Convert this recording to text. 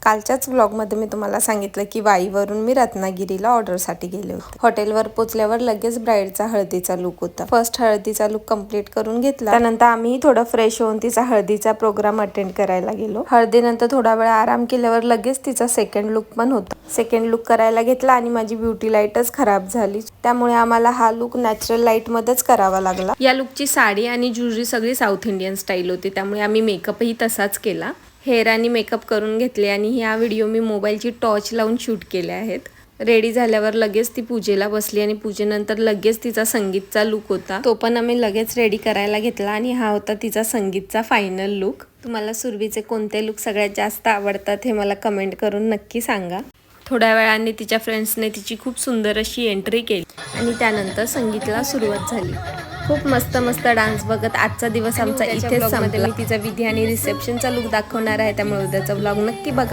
कालच्याच व्लॉगमध्ये मी तुम्हाला सांगितलं की वाईवरून मी रत्नागिरीला ऑर्डरसाठी गेले होते। हॉटेलवर पोचल्यावर लगेच ब्राईडचा हळदीचा लुक होता। फर्स्ट हळदीचा लुक कंप्लीट करून घेतला, त्यानंतर आम्ही थोडं फ्रेश होऊन तिचा हळदीचा प्रोग्राम अटेंड करायला गेलो। हळदीनंतर थोडा वेळ आराम केल्यावर लगेच तिचा सेकंड लुक पण होता। सेकंड लुक करायला घेतला आणि माझी ब्युटी लाईटच खराब झाली, त्यामुळे आम्हाला हा लुक नॅचरल लाईट मध्येच करावा लागला। या लुकची साडी आणि ज्वेलरी सगळी साऊथ इंडियन स्टाईल होती, त्यामुळे आम्ही मेकअपही तसाच केला। हेअर आणि मेकअप करून घेतले आणि ह्या व्हिडिओ मी मोबाईलची टॉर्च लावून शूट केले आहेत। रेडी झाल्यावर लगेच ती पूजेला बसली आणि पूजेनंतर लगेच तिचा संगीतचा लुक होता, तो पण आम्ही लगेच रेडी करायला घेतला आणि हा होता तिचा संगीतचा फायनल लुक। तुम्हाला सुरभीचे कोणते लुक सगळ्यात जास्त आवडतात हे मला कमेंट करून नक्की सांगा। थोड्या वेळाने तिच्या फ्रेंड्सने तिची खूप सुंदर अशी एंट्री केली आणि त्यानंतर संगीतला सुरुवात झाली। खूप मस्त मस्त डान्स बघत आजचा दिवस आमचा इथेच संपला। मी तिचा विधी आणि रिसेप्शनचा लुक दाखवणार आहे, त्यामुळे उद्याचा व्लॉग नक्की बघा।